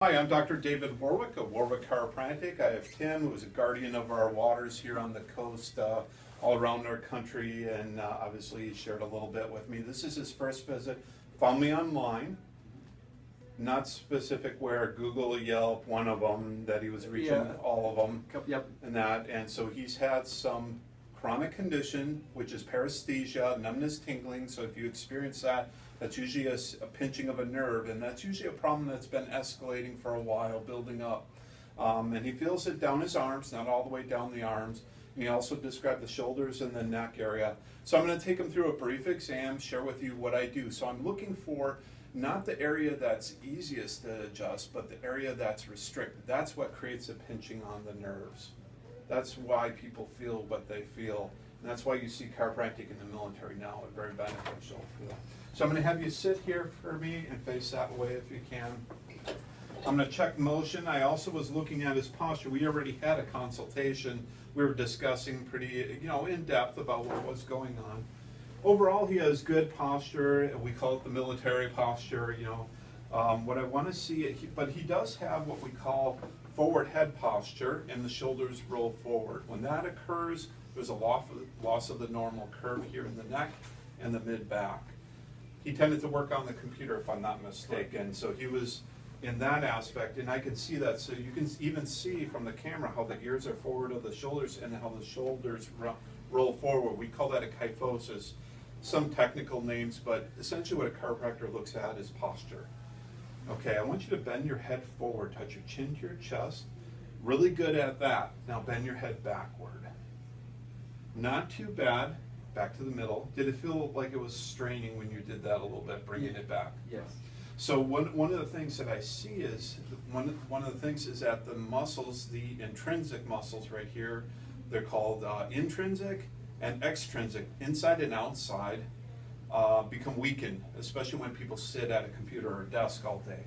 Hi, I'm Dr. David Warwick of Warwick Chiropractic. I have Tim, who is a guardian of our waters here on the coast, all around our country, and obviously he shared a little bit with me. This is his first visit. Found me online, not specific where, Google, Yelp, one of them, that he was reaching all of them, and that. And so he's had some chronic condition, which is paresthesia, numbness, tingling. So if you experience that, that's usually a pinching of a nerve, and that's usually a problem that's been escalating for a while, building up. And he feels it down his arms, not all the way down the arms. And he also described the shoulders and the neck area. So I'm going to take him through a brief exam, share with you what I do. So I'm looking for not the area that's easiest to adjust, but the area that's restricted. That's what creates a pinching on the nerves. That's why people feel what they feel. And that's why you see chiropractic in the military now, are very beneficial for that. So I'm going to have you sit here for me and face that way if you can. I'm going to check motion. I also was looking at his posture. We already had a consultation. We were discussing pretty, in depth about what was going on. Overall, he has good posture. We call it the military posture. What I want to see, but he does have what we call forward head posture, and the shoulders roll forward. When that occurs, there's a loss of the normal curve here in the neck and the mid-back. He tended to work on the computer, if I'm not mistaken, so he was in that aspect, and I can see that. So you can even see from the camera how the ears are forward of the shoulders and how the shoulders roll forward. We call that a kyphosis. Some technical names, but essentially what a chiropractor looks at is posture. Okay, I want you to bend your head forward, touch your chin to your chest. Really good at that. Now bend your head backward. Not too bad. Back to the middle. Did it feel like it was straining when you did that a little bit, bringing it back? Yes. So one of the things that I see is, one of the things is that the muscles, the intrinsic muscles right here, they're called intrinsic and extrinsic, inside and outside, become weakened, especially when people sit at a computer or a desk all day.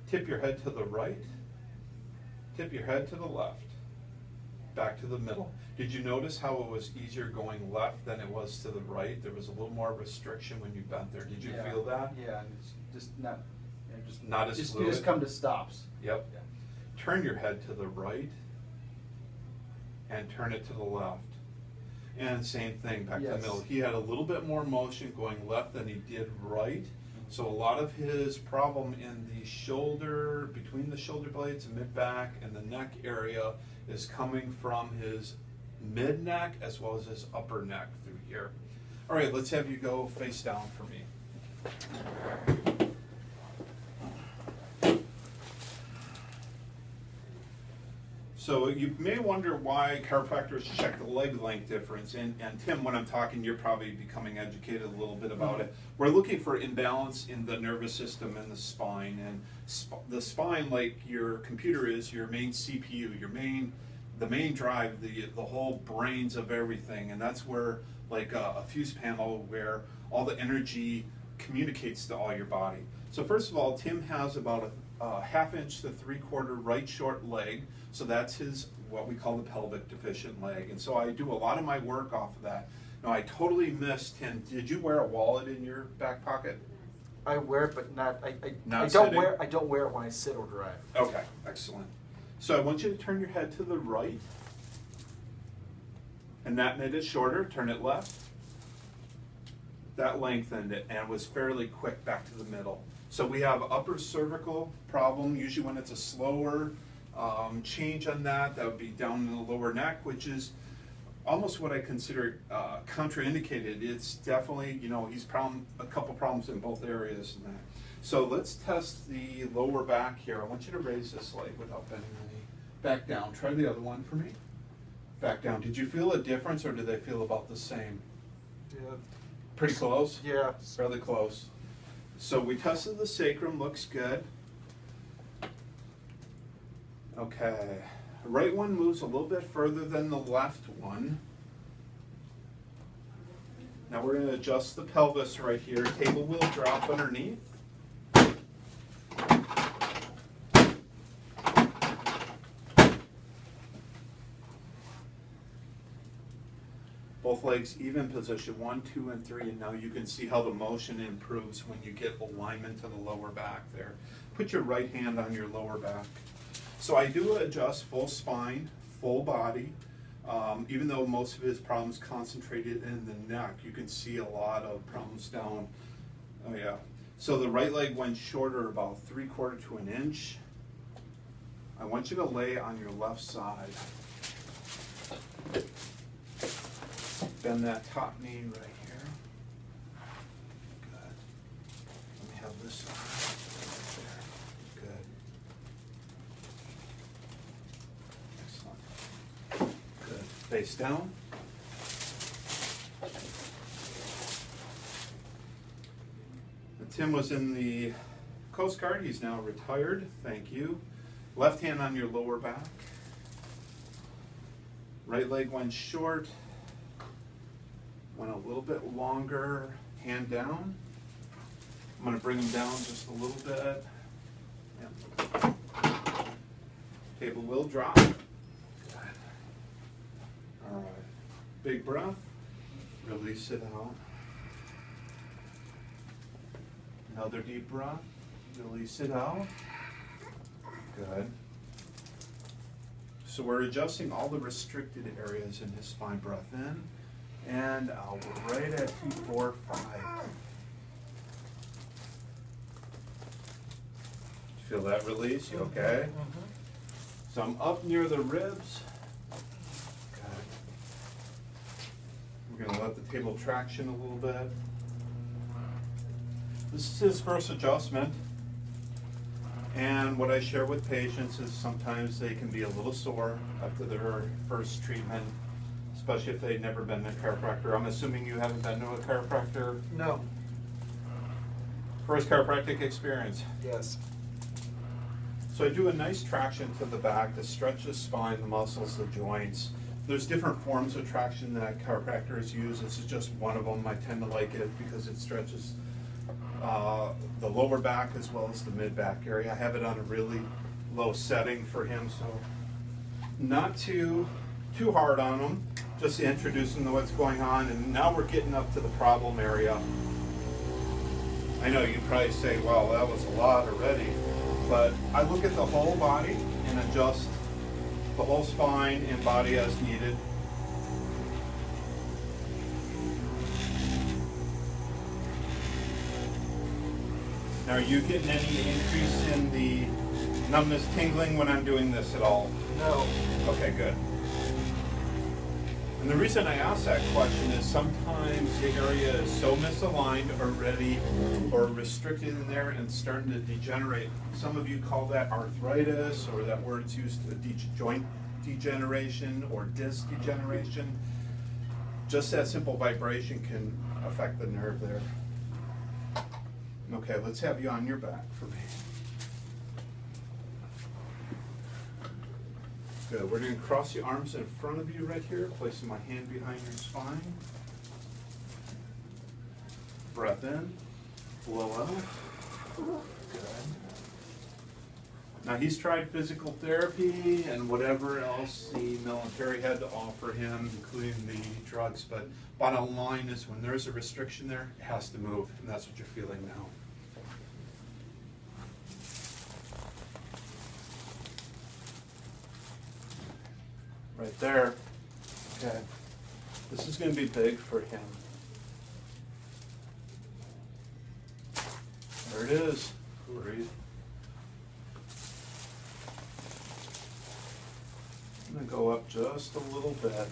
Tip your head to the right, tip your head to the left, back to the middle. Did you notice how it was easier going left than it was to the right? There was a little more restriction when you bent there. Did you feel that? Yeah, and it's just not, not as fluid. You just come to stops. Yep. Yeah. Turn your head to the right and turn it to the left. And same thing, back to the middle. He had a little bit more motion going left than he did right. So a lot of his problem in the shoulder, between the shoulder blades, mid-back, and the neck area is coming from his mid-neck as well as his upper neck through here. All right, let's have you go face down for me. So you may wonder why chiropractors check the leg length difference, and Tim, when I'm talking, you're probably becoming educated a little bit about it. We're looking for imbalance in the nervous system and the spine, and the spine, like your computer is your main CPU, the main drive, the whole brains of everything, and that's where, like a fuse panel, where all the energy communicates to all your body. So first of all, Tim has about a half-inch to three-quarter right short leg. So that's his, what we call the pelvic deficient leg. And so I do a lot of my work off of that. Now I totally missed him. Did you wear a wallet in your back pocket? I wear it, but not Not I don't wear it when I sit or drive. Okay, excellent. So I want you to turn your head to the right. And that made it shorter. Turn it left. That lengthened it and was fairly quick back to the middle. So we have upper cervical problem. Usually when it's a slower change on that would be down in the lower neck, which is almost what I consider contraindicated. It's definitely, he's a couple problems in both areas in that. So let's test the lower back here. I want you to raise this leg without bending the knee. Back down. Try the other one for me. Back down. Did you feel a difference, or did they feel about the same? Yeah. Pretty close? Yeah. Fairly close. So we tested the sacrum, looks good. Okay, right one moves a little bit further than the left one. Now we're going to adjust the pelvis right here. Table will drop underneath. Both legs even position, 1, 2, and 3, and now you can see how the motion improves when you get alignment to the lower back there. Put your right hand on your lower back. So I do adjust full spine, full body. Even though most of his problems concentrated in the neck, you can see a lot of problems down. Oh yeah. So the right leg went shorter, about 3/4 to an inch. I want you to lay on your left side. Bend that top knee right here. Good. Let me have this side right there. Good. Excellent. Good. Face down. Tim was in the Coast Guard. He's now retired. Thank you. Left hand on your lower back. Right leg went short. Went a little bit longer. Hand down. I'm going to bring him down just a little bit. Yep. Table will drop. Good. All right. Big breath. Release it out. Another deep breath. Release it out. Good. So we're adjusting all the restricted areas in his spine. Breath in and out. We're right at 2, 4, 5. Feel that release? You okay? Mm-hmm. So I'm up near the ribs. Good. We're going to let the table traction a little bit. This is his first adjustment. And what I share with patients is sometimes they can be a little sore after their first treatment, especially if they've never been to a chiropractor. I'm assuming you haven't been to a chiropractor? No. First chiropractic experience? Yes. So I do a nice traction to the back to stretch the spine, the muscles, the joints. There's different forms of traction that chiropractors use. This is just one of them. I tend to like it because it stretches the lower back as well as the mid back area. I have it on a really low setting for him, so not too hard on him, just to introduce him to what's going on. And now we're getting up to the problem area. I know you probably say, well, that was a lot already, but I look at the whole body and adjust the whole spine and body as needed. Now, are you getting any increase in the numbness, tingling when I'm doing this at all? No. Okay, good. And the reason I ask that question is sometimes the area is so misaligned already or restricted in there and starting to degenerate. Some of you call that arthritis, or that word's used to joint degeneration or disc degeneration. Just that simple vibration can affect the nerve there. Okay, let's have you on your back for me. Good. We're going to cross the arms in front of you right here, placing my hand behind your spine. Breath in, blow out. Good. Now he's tried physical therapy and whatever else the military had to offer him, including the drugs, but bottom line is when there's a restriction there, it has to move, and that's what you're feeling now. Right there. Okay. This is going to be big for him. There it is. Breathe. I'm going to go up just a little bit.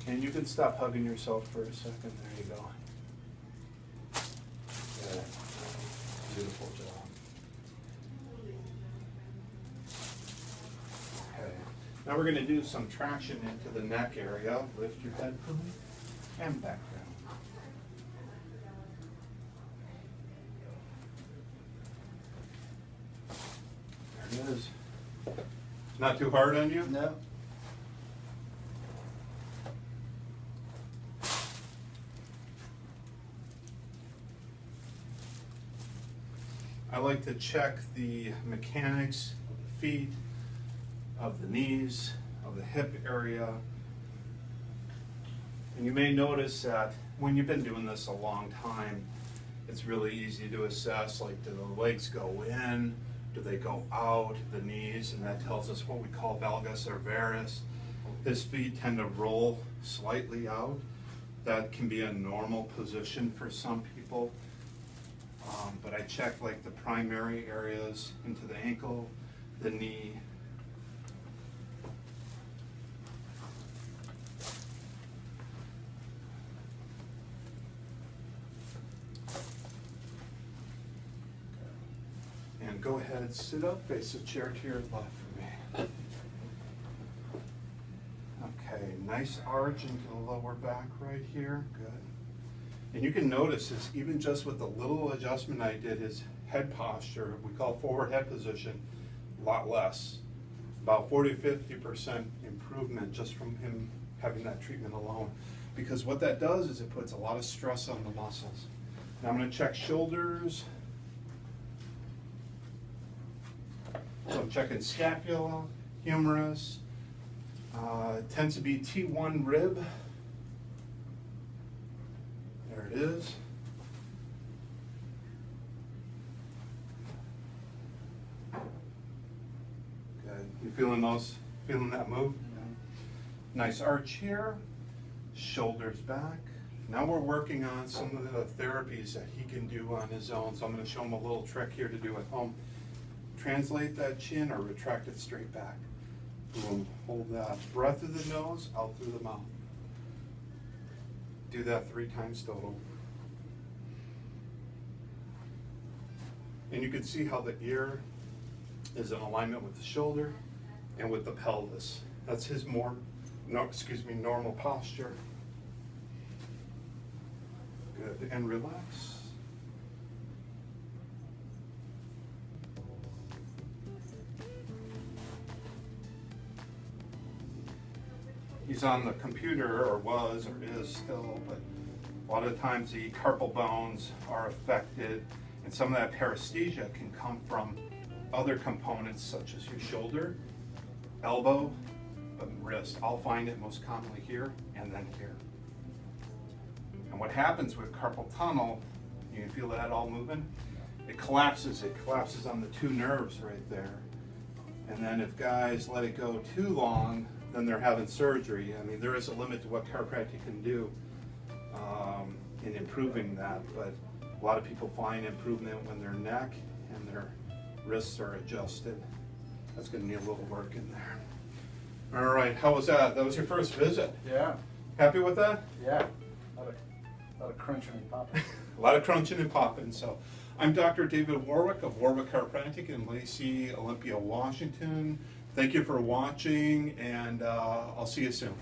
And you can stop hugging yourself for a second. There you go. Good. Beautiful job. Okay. Now we're going to do some traction into the neck area. Lift your head for me and back down. There it is. Not too hard on you? No. I like to check the mechanics of the feet, of the knees, of the hip area. And you may notice that when you've been doing this a long time, it's really easy to assess, like, do the legs go in, do they go out, the knees, and that tells us what we call valgus or varus. His feet tend to roll slightly out. That can be a normal position for some people. But I check like the primary areas into the ankle, the knee. And go ahead, sit up, face the chair to your left for me. Okay, nice arch into the lower back right here, good. And you can notice this, even just with the little adjustment I did, his head posture, we call forward head position, a lot less. About 40–50% improvement just from him having that treatment alone. Because what that does is it puts a lot of stress on the muscles. Now I'm going to check shoulders. So I'm checking scapula, humerus, tends to be T1 rib. There it is. Good. You feeling those? Feeling that move? Nice arch here. Shoulders back. Now we're working on some of the therapies that he can do on his own. So I'm going to show him a little trick here to do at home. Translate that chin or retract it straight back. Boom. Hold that. Breath through the nose, out through the mouth. Do that 3 times total. And you can see how the ear is in alignment with the shoulder and with the pelvis. That's his normal posture. Good. And relax. He's on the computer, or was, or is still, but a lot of times the carpal bones are affected, and some of that paresthesia can come from other components such as your shoulder, elbow, and wrist. I'll find it most commonly here and then here. And what happens with carpal tunnel, you can feel that all moving? It collapses on the 2 nerves right there. And then if guys let it go too long, then they're having surgery. I mean, there is a limit to what chiropractic can do in improving that, but a lot of people find improvement when their neck and their wrists are adjusted. That's going to need a little work in there. All right, how was that? That was your first visit. Yeah. Happy with that? Yeah. A lot of crunching and popping. A lot of crunching and popping. So I'm Dr. David Warwick of Warwick Chiropractic in Lacey, Olympia, Washington. Thank you for watching, and I'll see you soon.